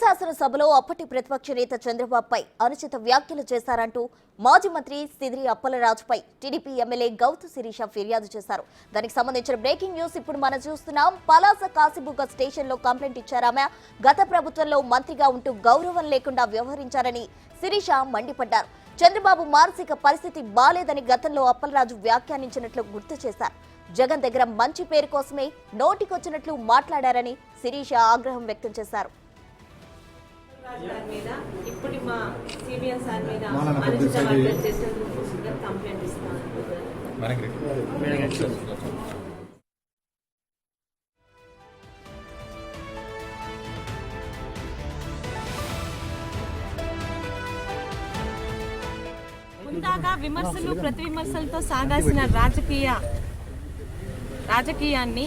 శాసనసభలో అప్పటి ప్రతిపక్ష నేత చంద్రబాబుపై అనుచిత వ్యాఖ్యలు చేశారంటూ మాజీ మంత్రి సిద్రి అప్పలరాజుపై టీడీపీ ఎమ్మెల్యే గౌతు శిరీష ఫిర్యాదు చేశారు. దానికి సంబంధించిన బ్రేకింగ్ న్యూస్ ఇప్పుడు మనం చూస్తున్నాం. పలాస కాశీబుగ్గ స్టేషన్లో కంప్లైంట్ ఇచ్చారామె. గత ప్రభుత్వంలో మంత్రిగా ఉంటూ గౌరవం లేకుండా వ్యవహరించారని శిరీష మండిపడ్డారు. చంద్రబాబు మానసిక పరిస్థితి బాలేదని గతంలో అప్పలరాజు వ్యాఖ్యానించినట్లు గుర్తు చేశారు. జగన్ దగ్గర మంచి పేరు కోసమే నోటికొచ్చినట్లు మాట్లాడారని శిరీష ఆగ్రహం వ్యక్తం చేశారు. ఇప్పుడు మా సిబిఎన్ సార్ మీద కంప్లైంట్ ఇస్తాను. ముందాగా విమర్శలు ప్రతి విమర్శలతో సాగాల్సిన రాజకీయాన్ని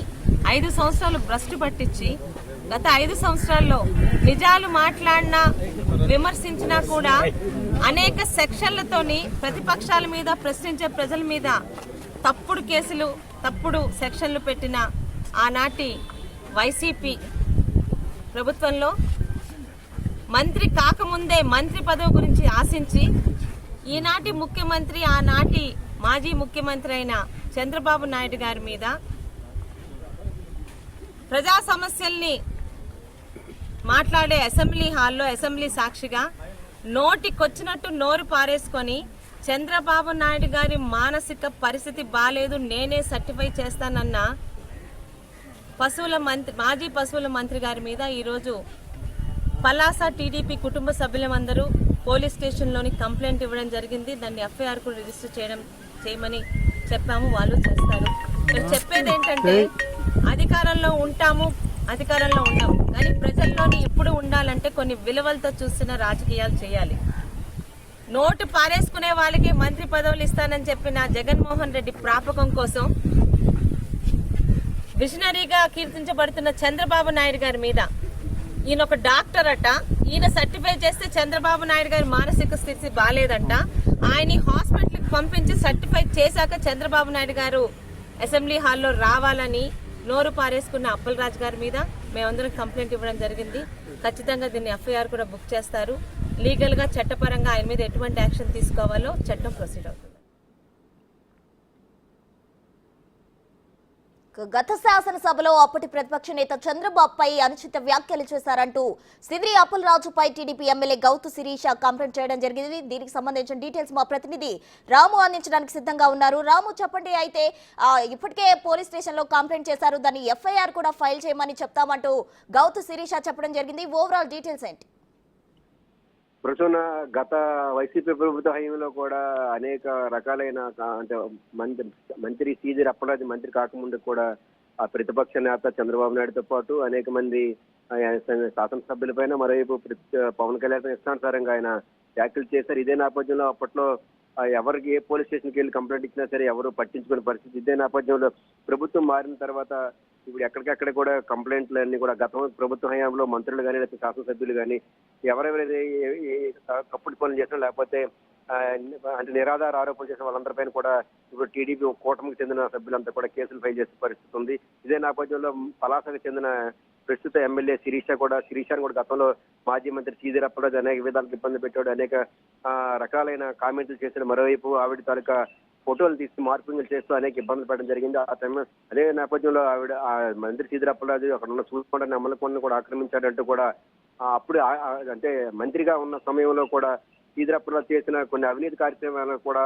5 సంవత్సరాలు భ్రష్టు పట్టించి గత 5 సంవత్సరాల్లో నిజాలు మాట్లాడినా విమర్శించినా కూడా అనేక సెక్షన్లతోని ప్రతిపక్షాల మీద ప్రశ్నించే ప్రజల మీద తప్పుడు కేసులు తప్పుడు సెక్షన్లు పెట్టిన ఆనాటి వైసీపీ ప్రభుత్వంలో మంత్రి కాకముందే మంత్రి పదవి గురించి ఆశించి ఈనాటి ముఖ్యమంత్రి ఆనాటి మాజీ ముఖ్యమంత్రి అయిన చంద్రబాబు నాయుడు గారి మీద ప్రజా సమస్యల్ని మాట్లాడే అసెంబ్లీ హాల్లో అసెంబ్లీ సాక్షిగా నోటికొచ్చినట్టు నోరు పారేసుకొని చంద్రబాబు నాయుడు గారి మానసిక పరిస్థితి బాలేదు, నేనే సర్టిఫై చేస్తానన్న మాజీ పశువుల మంత్రి గారి మీద ఈరోజు పలాస టీడీపీ కుటుంబ సభ్యులందరూ పోలీస్ స్టేషన్లోని కంప్లైంట్ ఇవ్వడం జరిగింది. దాన్ని ఎఫ్ఐఆర్ కూడా రిజిస్టర్ చేయమని చెప్పాము, వాళ్ళు చేస్తారు. చెప్పేది ఏంటంటే అధికారంలో ఉంటాము, అధికారంలో ఉండము, కానీ ప్రజల్లోని ఇప్పుడు ఉండాలంటే కొన్ని విలువలతో చూస్తున్న రాజకీయాలు చేయాలి. నోటు పారేసుకునే వాళ్ళకి మంత్రి పదవులు ఇస్తానని చెప్పిన జగన్మోహన్ రెడ్డి ప్రాపకం కోసం విజనరీగా కీర్తించబడుతున్న చంద్రబాబు నాయుడు గారి మీద ఈయన ఒక డాక్టర్ అట, ఈయన సర్టిఫై చేస్తే చంద్రబాబు నాయుడు గారి మానసిక స్థితి బాలేదంట, ఆయన్ని హాస్పిటల్కి పంపించి సర్టిఫై చేశాక చంద్రబాబు నాయుడు గారు అసెంబ్లీ హాల్లో రావాలని నోరు పారేసుకున్న అప్పలరాజు గారి మీద మేమందరం కంప్లైంట్ ఇవ్వడం జరిగింది. ఖచ్చితంగా దీన్ని ఎఫ్ఐఆర్ కూడా బుక్ చేస్తారు. లీగల్గా చట్టపరంగా ఆయన మీద ఎటువంటి యాక్షన్ తీసుకోవాలో చట్టం ప్రొసీడ్ అవుతుంది. గత శాసనసభలో అప్పటి ప్రతిపక్ష నేత చంద్రబాబుపై అనుచిత వ్యాఖ్యలు చేశారంటూ సిద్రి అప్పలరాజుపై TDP MLA Gouthu Sireesha complaint చేయడం జరిగింది. దీనికి సంబంధించిన డీటెయిల్స్ మా ప్రతినిధి రాము అందించడానికి సిద్ధంగా ఉన్నారు. రాము, చెప్పండి. అయితే ఇప్పటికే పోలీస్ స్టేషన్ లో కంప్లైంట్ చేశారు, దాన్ని ఎఫ్ఐఆర్ కూడా ఫైల్ చేయమని చెప్తామంటూ గౌతు శిరీష చెప్పడం జరిగింది. ఓవరాల్ డీటెయిల్స్ ఏంటి? ప్రస్తుతం గత వైసీపీ ప్రభుత్వ హయాంలో కూడా అనేక రకాలైన అంటే మంత్రి సిద్రి అప్పలరాజు మంత్రి కాకముందు కూడా ఆ ప్రతిపక్ష నేత చంద్రబాబు నాయుడుతో పాటు అనేక మంది శాసనసభ్యులపైన మరోవైపు పవన్ కళ్యాణ్ ఇష్టానుసారంగా ఆయన వ్యాఖ్యలు చేశారు. ఇదే నేపథ్యంలో అప్పట్లో ఎవరికి ఏ పోలీస్ స్టేషన్కి వెళ్ళి కంప్లైంట్ ఇచ్చినా సరే ఎవరు పట్టించుకునే పరిస్థితి. ఇదే నేపథ్యంలో ప్రభుత్వం మారిన తర్వాత ఇప్పుడు ఎక్కడికక్కడ కూడా కంప్లైంట్లు అన్ని కూడా గత ప్రభుత్వ హయాంలో మంత్రులు కానీ లేకపోతే శాసనసభ్యులు కానీ ఎవరెవరైతే తప్పుడు పనులు చేసినా లేకపోతే అంటే నిరాధార ఆరోపణలు చేసిన వాళ్ళందరిపైన కూడా ఇప్పుడు టీడీపీ కూటమికి చెందిన సభ్యులంతా కూడా కేసులు ఫైల్ చేసే పరిస్థితి ఉంది. ఇదే నేపథ్యంలో పలాసకు చెందిన ప్రస్తుత ఎమ్మెల్యే శిరీషాను కూడా గతంలో మాజీ మంత్రి సిద్రి అప్పలరాజు అనేక విధాలకు ఇబ్బంది పెట్టాడు, అనేక రకాలైన కామెంట్లు చేశాడు. మరోవైపు ఆవిడ తాలూకా ఫోటోలు తీసి మార్పింగ్లు చేస్తూ అనేక ఇబ్బందులు పెట్టడం జరిగింది. ఆ టైం అదే నేపథ్యంలో ఆవిడ ఆ మంత్రి సిద్రి అప్పలరాజు అక్కడ ఉన్న చూసుకుంటాన్ని అమలకొండను కూడా ఆక్రమించాడంటూ కూడా అప్పుడు అంటే మంత్రిగా ఉన్న సమయంలో కూడా సిద్రి అప్పలరాజు చేసిన కొన్ని అవినీతి కార్యక్రమాలను కూడా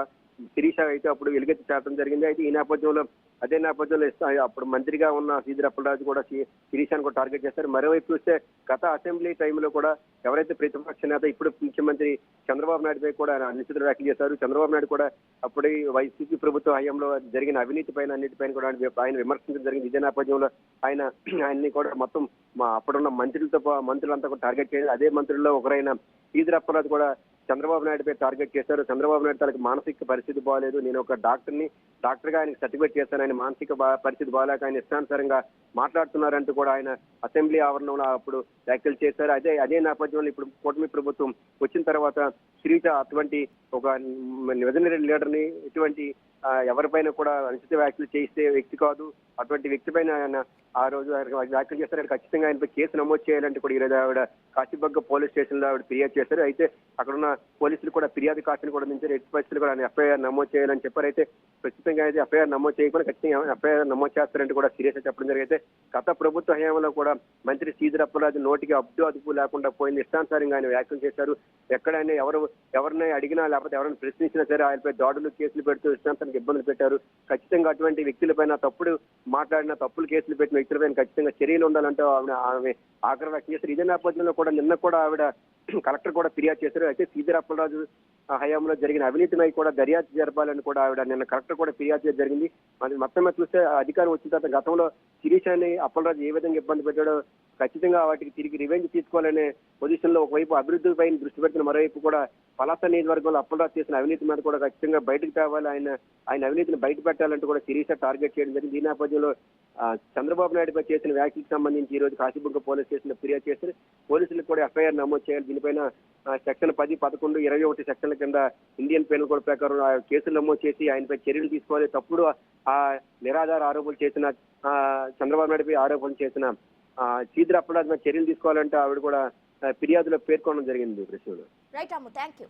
శిరీష అయితే అప్పుడు వెలుగెత్తి చేరడం జరిగింది. అయితే ఈ నేపథ్యంలో అదే నేపథ్యంలో అప్పుడు మంత్రిగా ఉన్న సిద్రి అప్పలరాజు కూడా శిరీషాను కూడా టార్గెట్ చేస్తారు. మరోవైపు చూస్తే గత అసెంబ్లీ టైంలో కూడా ఎవరైతే ప్రతిపక్ష నేత ఇప్పుడు ముఖ్యమంత్రి చంద్రబాబు నాయుడుపై కూడా అనుచిత వ్యాఖ్యలు చేశారు. చంద్రబాబు నాయుడు కూడా అప్పుడు వైసీపీ ప్రభుత్వ హయాంలో జరిగిన అవినీతి పైన అన్నిటిపైన కూడా ఆయన విమర్శించడం జరిగింది. ఇదే నేపథ్యంలో ఆయన్ని కూడా మొత్తం అప్పుడున్న మంత్రులంతా కూడా టార్గెట్ చేయాలి. అదే మంత్రుల్లో ఒకరైన సిద్రి అప్పలరాజు కూడా చంద్రబాబు నాయుడుపై టార్గెట్ చేశారు. చంద్రబాబు నాయుడు తనకి మానసిక పరిస్థితి బాగాలేదు, నేను ఒక డాక్టర్గా ఆయనకి సర్టిఫికేట్ చేస్తాను, ఆయన మానసిక పరిస్థితి బాగాలేక ఆయన ఇష్టానుసారంగా మాట్లాడుతున్నారంటూ కూడా ఆయన అసెంబ్లీ ఆవరణంలో అప్పుడు వ్యాఖ్యలు చేశారు. అదే నేపథ్యంలో ఇప్పుడు కూటమి ప్రభుత్వం వచ్చిన తర్వాత శిరీష అటువంటి ఒక విజనరీ లీడర్ని ఇటువంటి ఎవరిపైన కూడా అనుచిత వ్యాఖ్యలు చేస్తే వ్యక్తి కాదు. అటువంటి వ్యక్తి పైన ఆయన ఆ రోజు వ్యాఖ్యలు చేస్తారు. ఖచ్చితంగా ఆయనపై కేసు నమోదు చేయాలంటే కూడా ఈరోజు ఆవిడ కాశీబగ్గ పోలీస్ స్టేషన్ లో ఆవిడ ఫిర్యాదు చేశారు. అయితే అక్కడున్న పోలీసులు కూడా ఫిర్యాదు కాపీని కూడా నుంచి ఎట్టి పరిస్థితులు కూడా ఆయన ఎఫ్ఐఆర్ నమోదు చేయాలని చెప్పారు. అయితే ప్రస్తుతంగా అయితే ఎఫ్ఐఆర్ నమోదు చేయకుండా ఖచ్చితంగా ఎఫ్ఐఆర్ నమోదు చేస్తారంటే కూడా సీరియస్ గా చెప్పడం జరిగితే గత ప్రభుత్వ హయాంలో కూడా మంత్రి శ్రీధర్ అప్పలరాజు నోటికి అదుపు లేకుండా పోయింది. ఇష్టానుసారంగా ఆయన వ్యాఖ్యలు చేశారు. ఎక్కడైనా ఎవరిని అడిగినా లేకపోతే ఎవరైనా ప్రశ్నించినా సరే ఆయనపై దాడులు కేసులు పెడుతూ ఇష్టాంతానికి ఇబ్బందులు పెట్టారు. ఖచ్చితంగా అటువంటి వ్యక్తులపైన తప్పుడు మాట్లాడిన తప్పులు కేసులు పెట్టిన వ్యక్తులపైన ఖచ్చితంగా చర్యలు ఉండాలంటే ఆమె ఆగ్రహం వ్యక్తం చేశారు. ఇదే నేపథ్యంలో కూడా నిన్న కూడా ఆవిడ కలెక్టర్ కూడా ఫిర్యాదు చేశారు. అయితే శ్రీధర్ అప్పలరాజు హయాంలో జరిగిన అవినీతిపై కూడా దర్యాప్తు జరపాలని కూడా ఆవిడ నిన్న కలెక్టర్ కూడా ఫిర్యాదు చేయడం జరిగింది. మరి మొత్తం మీద చూస్తే అధికారం వచ్చిన తర్వాత గతంలో శిరీషని అప్పలరాజు ఏ విధంగా ఇబ్బంది పెట్టాడో ఖచ్చితంగా వాటికి తిరిగి రివెంజ్ తీసుకోవాలనే పొజిషన్ లో ఒకవైపు అభివృద్ధిపై దృష్టి పెడుతున్న మరోవైపు కూడా పలాస నియోజకవర్గంలో అప్పలరాజు చేసిన అవినీతి మీద కూడా ఖచ్చితంగా బయటకు తేవాలి, ఆయన అవినీతిని బయట పెట్టాలంటూ కూడా శిరీష టార్గెట్ చేయడం జరిగింది. ఈ నేపథ్యంలో చంద్రబాబు నాయుడుపై చేసిన వ్యాఖ్యలకు సంబంధించి ఈ రోజు కాశీబుగ్గ పోలీస్ స్టేషన్ లో ఫిర్యాదు చేశారు. పోలీసులకు కూడా ఎఫ్ఐఆర్ నమోదు చేయాలి. దీనిపైన సెక్షన్ 10, 11, 21 సెక్షన్ల కింద ఇండియన్ పీనల్ కోడ్ ప్రకారం కేసులు నమోదు చేసి ఆయనపై చర్యలు తీసుకోవాలి. తప్పుడు ఆ నిరాధార ఆరోపణలు చేసిన చంద్రబాబు నాయుడుపై ఆరోపణలు చేసిన శ్రీధర్ అప్పలరాజు మీద చర్యలు తీసుకోవాలంటే ఆవిడ కూడా ఫిర్యాదులో పేర్కొనడం జరిగింది. Right Ammu, thank you.